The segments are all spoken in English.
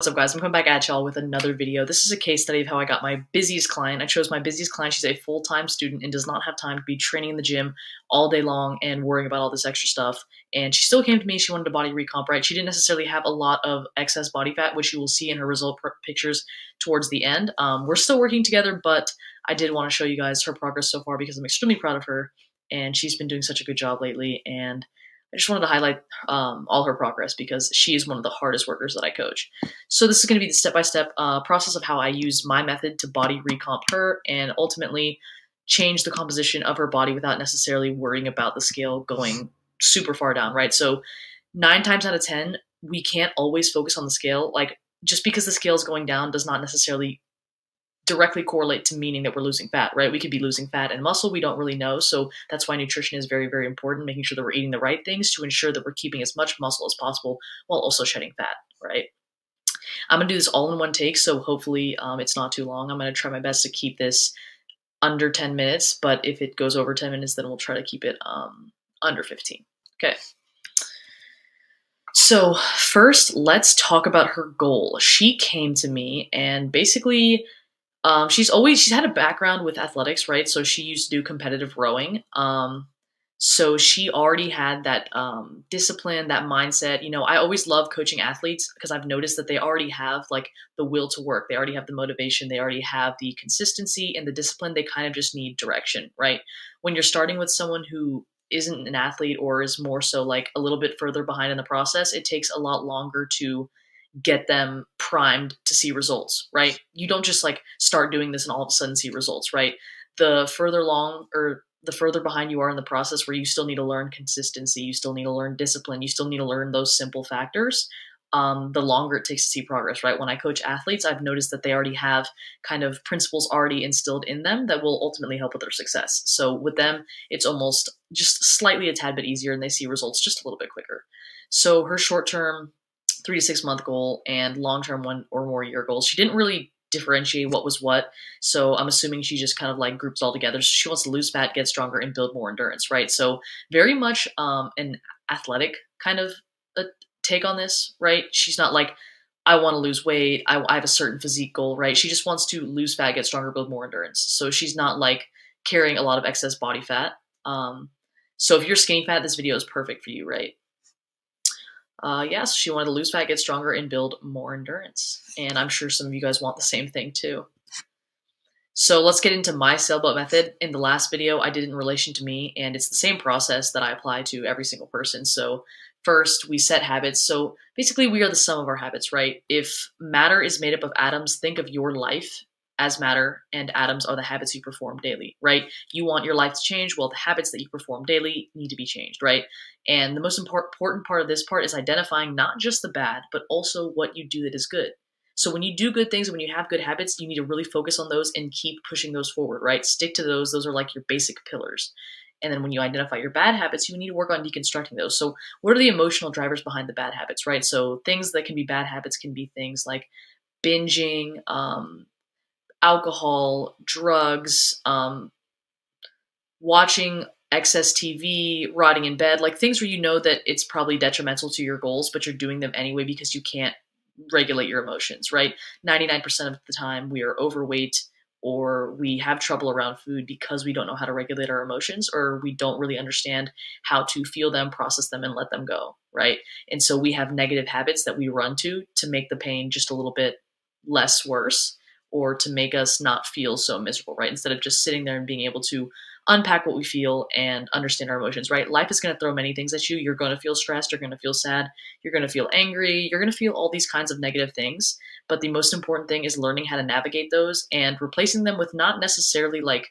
What's up, guys? I'm coming back at y'all with another video. This is a case study of how I got my busiest client. I chose my busiest client. She's a full-time student and does not have time to be training in the gym all day long and worrying about all this extra stuff. And she still came to me. She wanted a body recomp, right? She didn't necessarily have a lot of excess body fat, which you will see in her result pictures towards the end. We're still working together, but I did want to show you guys her progress so far because I'm extremely proud of her, and she's been doing such a good job lately. And I just wanted to highlight all her progress because she is one of the hardest workers that I coach. So this is going to be the step-by-step process of how I use my method to body recomp her and ultimately change the composition of her body without necessarily worrying about the scale going super far down, right? So 9 times out of 10, we can't always focus on the scale. Like, just because the scale is going down does not necessarily directly correlate to meaning that we're losing fat, right? We could be losing fat and muscle, we don't really know. So that's why nutrition is very, very important, making sure that we're eating the right things to ensure that we're keeping as much muscle as possible while also shedding fat, right? I'm gonna do this all in one take, so hopefully it's not too long. I'm gonna try my best to keep this under 10 minutes, but if it goes over 10 minutes, then we'll try to keep it under 15. Okay. So first, let's talk about her goal. She came to me and basically she's had a background with athletics, right? So she used to do competitive rowing. So she already had that discipline, that mindset. You know, I always love coaching athletes because I've noticed that they already have like the will to work. They already have the motivation. They already have the consistency and the discipline. They kind of just need direction, right? When you're starting with someone who isn't an athlete or is more so like a little bit further behind in the process, it takes a lot longer to get them primed to see results, right? You don't just like start doing this and all of a sudden see results, right? The further along or the further behind you are in the process where you still need to learn consistency, you still need to learn discipline, you still need to learn those simple factors, the longer it takes to see progress, right? When I coach athletes, I've noticed that they already have kind of principles already instilled in them that will ultimately help with their success. So with them, it's almost just slightly a tad bit easier and they see results just a little bit quicker. So her short-term 3 to 6 month goal and long-term 1 or more year goals, she didn't really differentiate what was what. So I'm assuming she just kind of like groups all together. So she wants to lose fat, get stronger, and build more endurance, right? So very much an athletic kind of a take on this, right? She's not like, I want to lose weight, I have a certain physique goal, right? She just wants to lose fat, get stronger, build more endurance. So she's not like carrying a lot of excess body fat. So if you're skinny fat, this video is perfect for you, right? Yes, she wanted to lose fat, get stronger, and build more endurance. And I'm sure some of you guys want the same thing too. So let's get into my sailboat method. In the last video, I did it in relation to me, and it's the same process that I apply to every single person. So first, we set habits. So basically, we are the sum of our habits, right? If matter is made up of atoms, think of your life as matter, and atoms are the habits you perform daily, right? You want your life to change, well, the habits that you perform daily need to be changed, right? And the most important part of this part is identifying not just the bad, but also what you do that is good. So when you do good things, when you have good habits, you need to really focus on those and keep pushing those forward, right? Stick to those. Those are like your basic pillars. And then when you identify your bad habits, you need to work on deconstructing those. So what are the emotional drivers behind the bad habits, right? So things that can be bad habits can be things like binging, alcohol, drugs, watching excess TV, rotting in bed, like things where you know that it's probably detrimental to your goals, but you're doing them anyway because you can't regulate your emotions, right? 99% of the time we are overweight or we have trouble around food because we don't know how to regulate our emotions or we don't really understand how to feel them, process them, and let them go, right? And so we have negative habits that we run to make the pain just a little bit less worse, or to make us not feel so miserable, right? Instead of just sitting there and being able to unpack what we feel and understand our emotions, right? Life is going to throw many things at you. You're going to feel stressed. You're going to feel sad. You're going to feel angry. You're going to feel all these kinds of negative things. But the most important thing is learning how to navigate those and replacing them with not necessarily like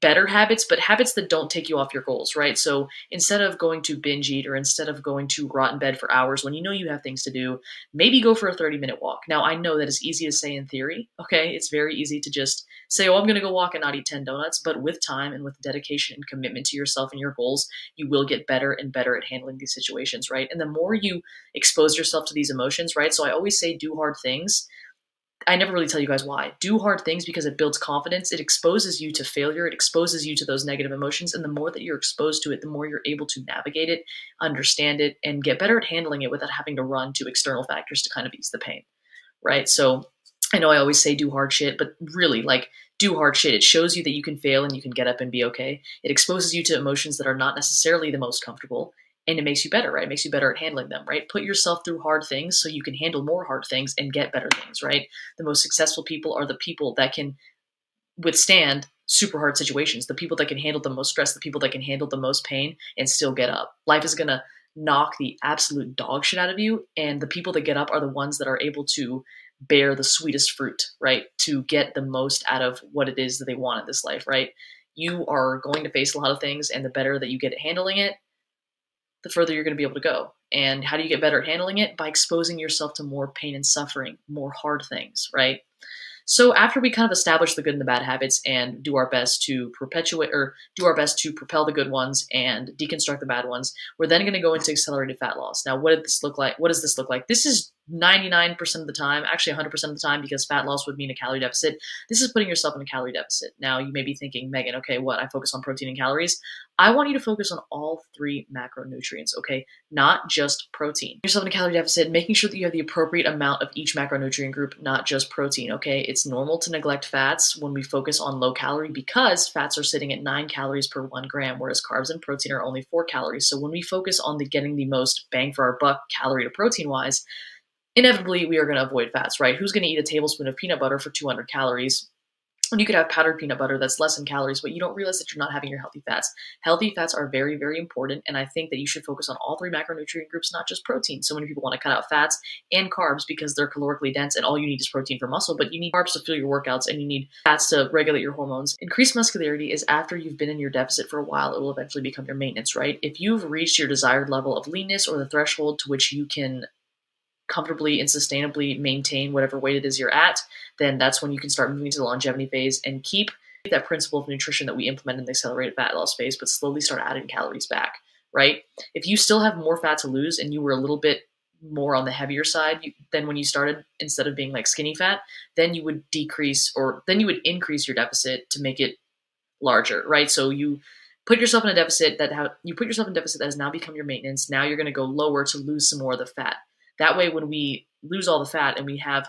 better habits, but habits that don't take you off your goals, right? So instead of going to binge eat or instead of going to rot in bed for hours when you know you have things to do, maybe go for a 30-minute walk. Now, I know that is easy to say in theory, okay? It's very easy to just say, oh, I'm going to go walk and not eat 10 donuts, but with time and with dedication and commitment to yourself and your goals, you will get better and better at handling these situations, right? And the more you expose yourself to these emotions, right? So I always say do hard things. I never really tell you guys why. Do hard things because it builds confidence. It exposes you to failure. It exposes you to those negative emotions. And the more that you're exposed to it, the more you're able to navigate it, understand it, and get better at handling it without having to run to external factors to kind of ease the pain, right? So I know I always say do hard shit, but really, like, do hard shit. It shows you that you can fail and you can get up and be okay. It exposes you to emotions that are not necessarily the most comfortable, and it makes you better, right? It makes you better at handling them, right? Put yourself through hard things so you can handle more hard things and get better things, right? The most successful people are the people that can withstand super hard situations, the people that can handle the most stress, the people that can handle the most pain and still get up. Life is going to knock the absolute dog shit out of you, and the people that get up are the ones that are able to bear the sweetest fruit, right? To get the most out of what it is that they want in this life, right? You are going to face a lot of things, and the better that you get at handling it, the further you're going to be able to go. And how do you get better at handling it? By exposing yourself to more pain and suffering, more hard things, right? So after we kind of establish the good and the bad habits and do our best to perpetuate or do our best to propel the good ones and deconstruct the bad ones, we're then going to go into accelerated fat loss. Now, what did this look like? What does this look like? This is 99% of the time, actually 100% of the time, because fat loss would mean a calorie deficit. This is putting yourself in a calorie deficit. Now, you may be thinking, Megan, okay, what? I focus on protein and calories. I want you to focus on all 3 macronutrients, okay? Not just protein. Yourself in a calorie deficit, making sure that you have the appropriate amount of each macronutrient group, not just protein, okay? It's normal to neglect fats when we focus on low calorie because fats are sitting at 9 calories per 1 gram, whereas carbs and protein are only 4 calories. So when we focus on getting the most bang for our buck calorie to protein wise, inevitably we are going to avoid fats, right? Who's going to eat a tablespoon of peanut butter for 200 calories? And you could have powdered peanut butter that's less in calories, but you don't realize that you're not having your healthy fats. Healthy fats are very, very important, and I think that you should focus on all 3 macronutrient groups, not just protein. So many people want to cut out fats and carbs because they're calorically dense, and all you need is protein for muscle, but you need carbs to fuel your workouts, and you need fats to regulate your hormones. Increased muscularity is after you've been in your deficit for a while. It will eventually become your maintenance, right? If you've reached your desired level of leanness or the threshold to which you can comfortably and sustainably maintain whatever weight it is you're at, then that's when you can start moving to the longevity phase and keep that principle of nutrition that we implement in the accelerated fat loss phase, but slowly start adding calories back, right? If you still have more fat to lose and you were a little bit more on the heavier side than when you started, instead of being like skinny fat, then you would increase your deficit to make it larger, right? So you put yourself in a deficit that has now become your maintenance. Now you're going to go lower to lose some more of the fat. That way, when we lose all the fat and we have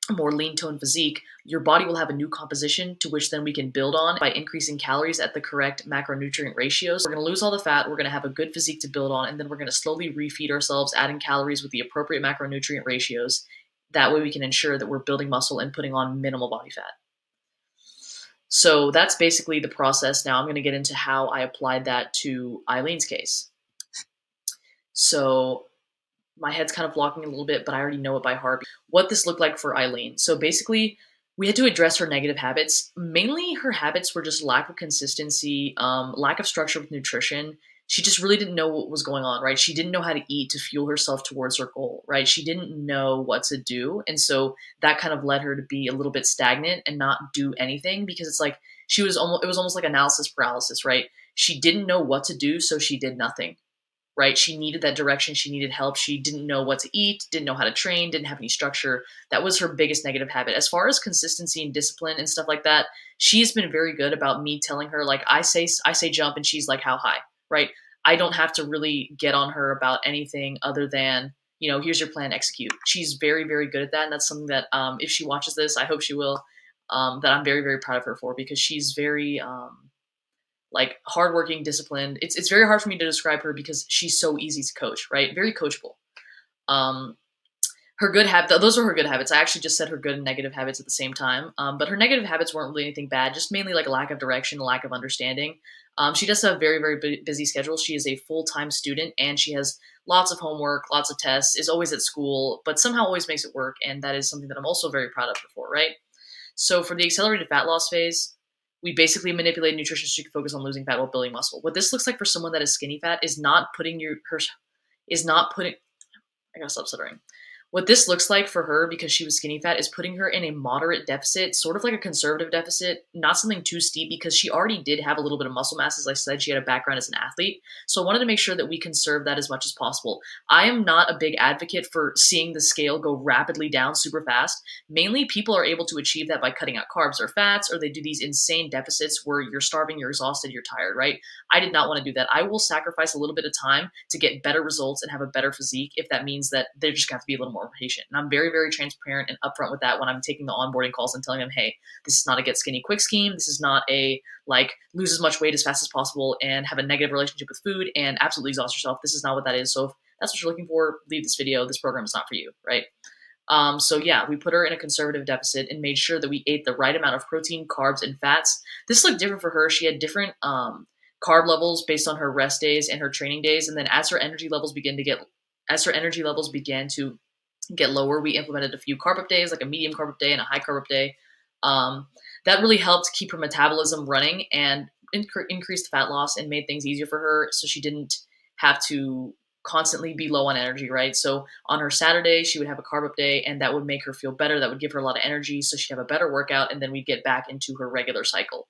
a more lean tone physique, your body will have a new composition to which then we can build on by increasing calories at the correct macronutrient ratios. We're going to lose all the fat, we're going to have a good physique to build on, and then we're going to slowly refeed ourselves, adding calories with the appropriate macronutrient ratios. That way we can ensure that we're building muscle and putting on minimal body fat. So that's basically the process. Now I'm going to get into how I applied that to Eileen's case. So my head's kind of blocking a little bit, but I already know it by heart. What this looked like for Eileen. So basically, we had to address her negative habits. Mainly, her habits were just lack of consistency, lack of structure with nutrition. She just really didn't know what was going on, right? She didn't know how to eat to fuel herself towards her goal, right? She didn't know what to do. And so that kind of led her to be a little bit stagnant and not do anything, because it's like it was almost like analysis paralysis, right? She didn't know what to do, so she did nothing. Right? She needed that direction. She needed help. She didn't know what to eat, didn't know how to train, didn't have any structure. That was her biggest negative habit. As far as consistency and discipline and stuff like that, she's been very good about me telling her, like, I say jump, and she's like, how high, right? I don't have to really get on her about anything other than, here's your plan, execute. She's very, very good at that. And that's something that if she watches this, I hope she will, that I'm very, very proud of her for, because she's very, like, hardworking, disciplined. It's very hard for me to describe her because she's so easy to coach, right? Very coachable. Her good habits, those are her good habits. I actually just said her good and negative habits at the same time. But her negative habits weren't really anything bad, just mainly like a lack of direction, a lack of understanding. She does have a very, very busy schedule. She is a full-time student, and she has lots of homework, lots of tests, is always at school, but somehow always makes it work. And that is something that I'm also very proud of her for, right? So for the accelerated fat loss phase, we basically manipulate nutrition so you can focus on losing fat while building muscle. What this looks like for someone that is skinny fat is not putting I gotta stop stuttering. What this looks like for her, because she was skinny fat, is putting her in a moderate deficit, sort of like a conservative deficit, not something too steep, because she already did have a little bit of muscle mass. As I said, she had a background as an athlete. So I wanted to make sure that we conserve that as much as possible. I am not a big advocate for seeing the scale go rapidly down super fast. Mainly people are able to achieve that by cutting out carbs or fats, or they do these insane deficits where you're starving, you're exhausted, you're tired, right? I did not want to do that. I will sacrifice a little bit of time to get better results and have a better physique if that means that they're just going to have to be a little more patient. And I'm very, very transparent and upfront with that when I'm taking the onboarding calls and telling them, hey, this is not a get skinny quick scheme. This is not a like lose as much weight as fast as possible and have a negative relationship with food and absolutely exhaust yourself. This is not what that is. So if that's what you're looking for, leave this video. This program is not for you, right? So yeah, we put her in a conservative deficit and made sure that we ate the right amount of protein, carbs, and fats. This looked different for her. She had different carb levels based on her rest days and her training days. And then as her energy levels began to get lower, we implemented a few carb up days, like a medium carb up day and a high carb up day. That really helped keep her metabolism running and increased fat loss and made things easier for her, so she didn't have to constantly be low on energy, right? So on her Saturday, she would have a carb up day, and that would make her feel better. That would give her a lot of energy, so she'd have a better workout, and then we'd get back into her regular cycle.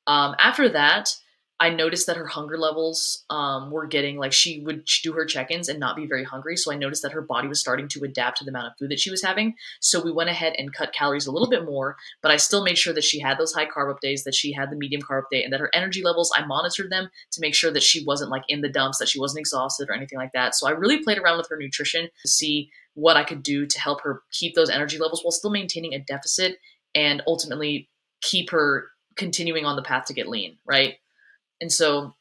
After that, I noticed that her hunger levels were getting, like, she would do her check-ins and not be very hungry. So I noticed that her body was starting to adapt to the amount of food that she was having. So we went ahead and cut calories a little bit more, but I still made sure that she had those high carb up days, that she had the medium carb day, and that her energy levels, I monitored them to make sure that she wasn't like in the dumps, that she wasn't exhausted or anything like that. So I really played around with her nutrition to see what I could do to help her keep those energy levels while still maintaining a deficit and ultimately keep her continuing on the path to get lean, right? And so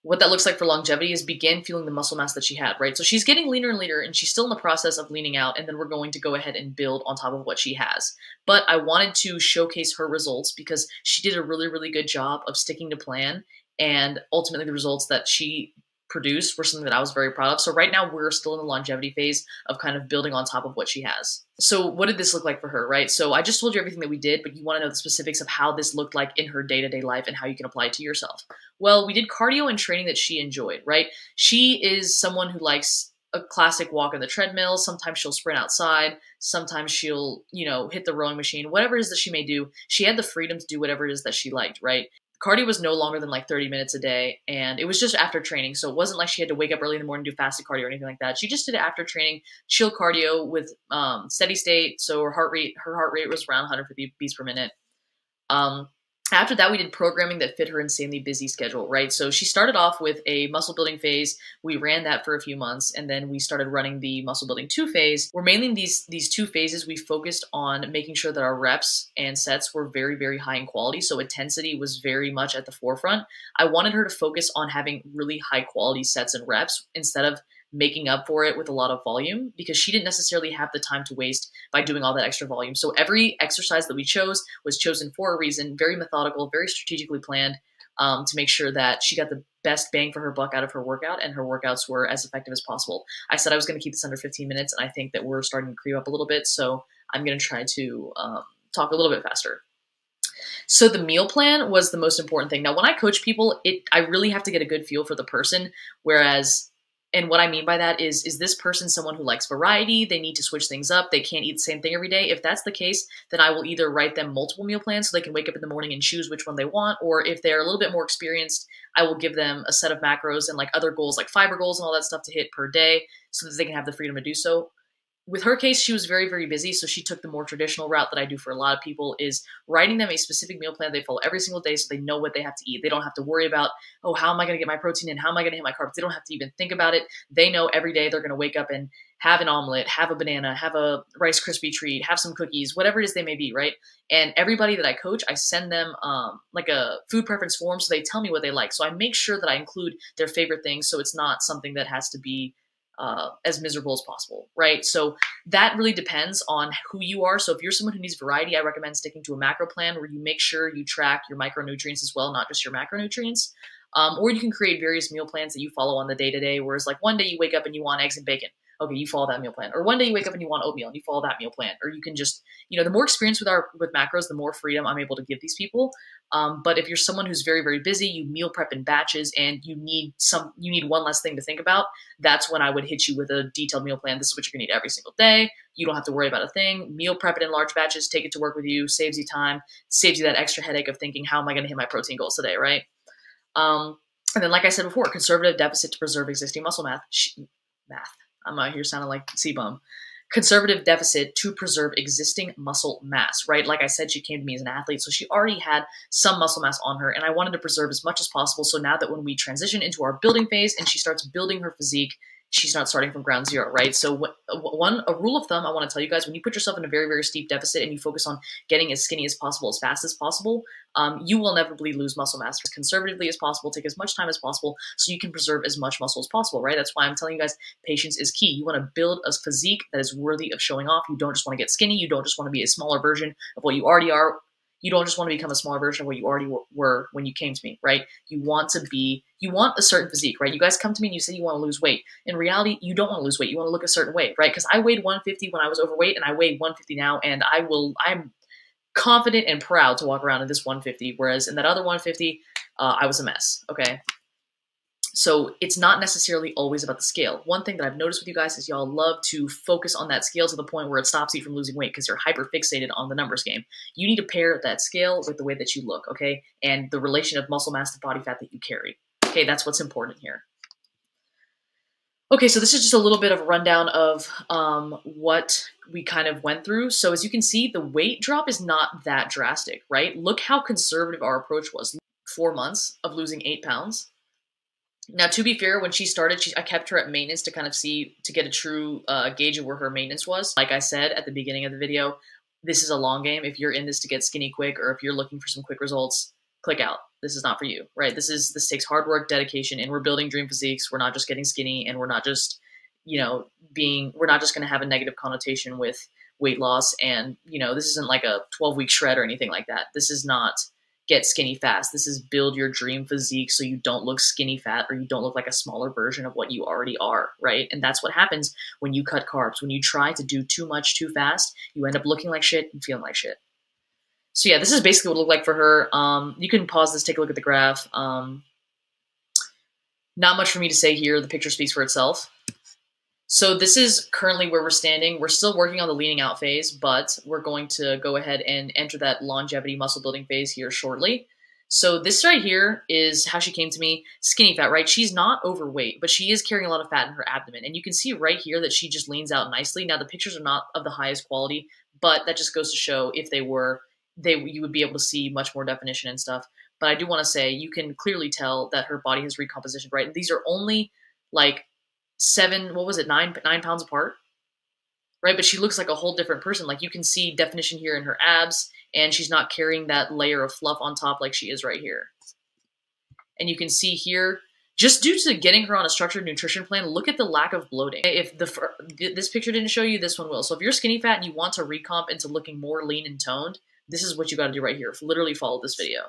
what that looks like for longevity is begin fueling the muscle mass that she had, right? So she's getting leaner and leaner, and she's still in the process of leaning out, and then we're going to go ahead and build on top of what she has. But I wanted to showcase her results because she did a really, really good job of sticking to plan, and ultimately the results that she produced were something that I was very proud of. So right now we're still in the longevity phase of kind of building on top of what she has. So what did this look like for her, right? So I just told you everything that we did, but you want to know the specifics of how this looked like in her day-to-day life and how you can apply it to yourself. Well, we did cardio and training that she enjoyed, right? She is someone who likes a classic walk on the treadmill. Sometimes she'll sprint outside. Sometimes she'll, hit the rowing machine, whatever it is that she may do. She had the freedom to do whatever it is that she liked, right? Cardio was no longer than like 30 minutes a day, and it was just after training. So it wasn't like she had to wake up early in the morning, do fasted cardio or anything like that. She just did it after training, chill cardio with steady state. So her heart rate was around 150 beats per minute. After that, we did programming that fit her insanely busy schedule, right? So she started off with a muscle building phase. We ran that for a few months, and then we started running the muscle building 2 phase. Where mainly in these 2 phases, we focused on making sure that our reps and sets were very, very high in quality. So intensity was very much at the forefront. I wanted her to focus on having really high quality sets and reps instead of making up for it with a lot of volume, because she didn't necessarily have the time to waste by doing all that extra volume. So every exercise that we chose was chosen for a reason, very methodical, very strategically planned, to make sure that she got the best bang for her buck out of her workout, and her workouts were as effective as possible. I said I was going to keep this under 15 minutes, and I think that we're starting to creep up a little bit, so I'm going to try to talk a little bit faster. So the meal plan was the most important thing. Now, when I coach people, I really have to get a good feel for the person, and what I mean by that is this person someone who likes variety? They need to switch things up. They can't eat the same thing every day. If that's the case, then I will either write them multiple meal plans so they can wake up in the morning and choose which one they want. Or if they're a little bit more experienced, I will give them a set of macros and like other goals, like fiber goals and all that stuff to hit per day so that they can have the freedom to do so. With her case, she was very, very busy, so she took the more traditional route that I do for a lot of people, is writing them a specific meal plan they follow every single day so they know what they have to eat. They don't have to worry about, oh, how am I going to get my protein in? How am I going to hit my carbs? They don't have to even think about it. They know every day they're going to wake up and have an omelet, have a banana, have a Rice Krispie treat, have some cookies, whatever it is they may be, right? And everybody that I coach, I send them like a food preference form so they tell me what they like. So I make sure that I include their favorite things so it's not something that has to be as miserable as possible, right? So that really depends on who you are. So if you're someone who needs variety, I recommend sticking to a macro plan where you make sure you track your micronutrients as well, not just your macronutrients. Or you can create various meal plans that you follow on the day-to-day, whereas like one day you wake up and you want eggs and bacon. Okay, you follow that meal plan. Or one day you wake up and you want oatmeal and you follow that meal plan. Or you can just, the more experience with macros, the more freedom I'm able to give these people. But if you're someone who's very, very busy, you meal prep in batches, and you need one less thing to think about, that's when I would hit you with a detailed meal plan. This is what you're gonna eat every single day. You don't have to worry about a thing. Meal prep it in large batches, take it to work with you, saves you time, saves you that extra headache of thinking, how am I gonna hit my protein goals today, right? And then, like I said before, conservative deficit to preserve existing muscle mass. I'm out here sounding like C-bum. Conservative deficit to preserve existing muscle mass, right? Like I said, she came to me as an athlete, so she already had some muscle mass on her, and I wanted to preserve as much as possible. So now that when we transition into our building phase and she starts building her physique, she's not starting from ground zero, right? So a rule of thumb I want to tell you guys, when you put yourself in a very, very steep deficit and you focus on getting as skinny as possible, as fast as possible, you will inevitably lose muscle mass as conservatively as possible. Take as much time as possible so you can preserve as much muscle as possible, right? That's why I'm telling you guys, patience is key. You want to build a physique that is worthy of showing off. You don't just want to get skinny. You don't just want to be a smaller version of what you already are. You don't just want to become a smaller version of what you already were when you came to me, right? You want a certain physique, right? You guys come to me and you say you want to lose weight. In reality, you don't want to lose weight. You want to look a certain way, right? Because I weighed 150 when I was overweight, and I weigh 150 now, and I'm confident and proud to walk around in this 150, whereas in that other 150, I was a mess, okay? So it's not necessarily always about the scale. One thing that I've noticed with you guys is y'all love to focus on that scale to the point where it stops you from losing weight because you're hyper fixated on the numbers game. You need to pair that scale with the way that you look, okay? And the relation of muscle mass to body fat that you carry. Okay, that's what's important here. Okay, so this is just a little bit of a rundown of what we kind of went through. So as you can see, the weight drop is not that drastic, right? Look how conservative our approach was. 4 months of losing 8 pounds. Now, to be fair, when she started, I kept her at maintenance to kind of get a true gauge of where her maintenance was. Like I said at the beginning of the video, this is a long game. If you're in this to get skinny quick, or if you're looking for some quick results, click out. This is not for you, right? This takes hard work, dedication, and we're building dream physiques. We're not just getting skinny, and we're not just, we're not just going to have a negative connotation with weight loss. And, this isn't like a 12-week shred or anything like that. This is not get skinny fast. This is build your dream physique so you don't look skinny fat, or you don't look like a smaller version of what you already are, right? And that's what happens when you cut carbs. When you try to do too much too fast, you end up looking like shit and feeling like shit. So yeah, this is basically what it looked like for her. You can pause this, take a look at the graph. Not much for me to say here. The picture speaks for itself. So this is currently where we're standing. We're still working on the leaning out phase, but we're going to go ahead and enter that longevity muscle building phase here shortly. So this right here is how she came to me. Skinny fat, right? She's not overweight, but she is carrying a lot of fat in her abdomen. And you can see right here that she just leans out nicely. Now the pictures are not of the highest quality, but that just goes to show if they were, you would be able to see much more definition and stuff. But I do want to say you can clearly tell that her body has recompositioned, right? And these are only like 9 pounds apart, right? But she looks like a whole different person. Like you can see definition here in her abs, and she's not carrying that layer of fluff on top like she is right here. And you can see here, just due to getting her on a structured nutrition plan, look at the lack of bloating. If this picture didn't show you, this one will. So if you're skinny fat and you want to recomp into looking more lean and toned, this is what you got to do right here. Literally follow this video.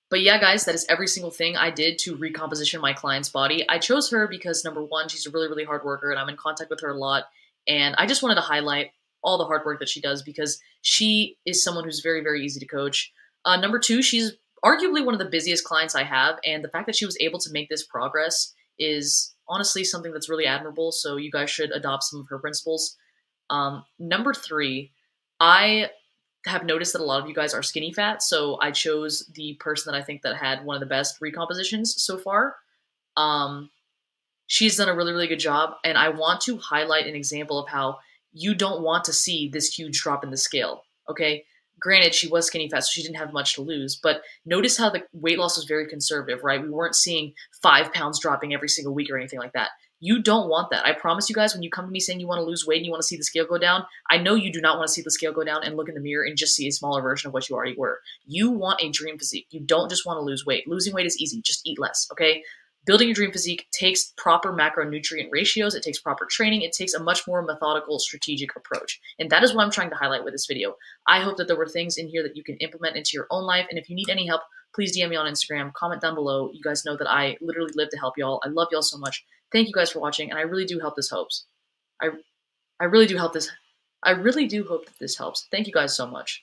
But yeah, guys, that is every single thing I did to recomposition my client's body. I chose her because, number one, she's a really, really hard worker, and I'm in contact with her a lot. And I just wanted to highlight all the hard work that she does because she is someone who's very, very easy to coach. Number two, she's arguably one of the busiest clients I have, and the fact that she was able to make this progress is honestly something that's really admirable, so you guys should adopt some of her principles. Number three, I have noticed that a lot of you guys are skinny fat, so I chose the person that I think that had one of the best recompositions so far. She's done a really, really good job, and I want to highlight an example of how you don't want to see this huge drop in the scale, okay? Granted, she was skinny fat, so she didn't have much to lose, but notice how the weight loss was very conservative, right? We weren't seeing 5 pounds dropping every single week or anything like that. You don't want that. I promise you guys, when you come to me saying you want to lose weight and you want to see the scale go down, I know you do not want to see the scale go down and look in the mirror and just see a smaller version of what you already were. You want a dream physique. You don't just want to lose weight. Losing weight is easy. Just eat less, okay? Building your dream physique takes proper macronutrient ratios. It takes proper training. It takes a much more methodical, strategic approach. And that is what I'm trying to highlight with this video. I hope that there were things in here that you can implement into your own life. And if you need any help, please DM me on Instagram. Comment down below. You guys know that I literally live to help y'all. I love y'all so much. Thank you guys for watching, and I really do hope this helps. I I really do hope this. I really do hope that this helps. Thank you guys so much.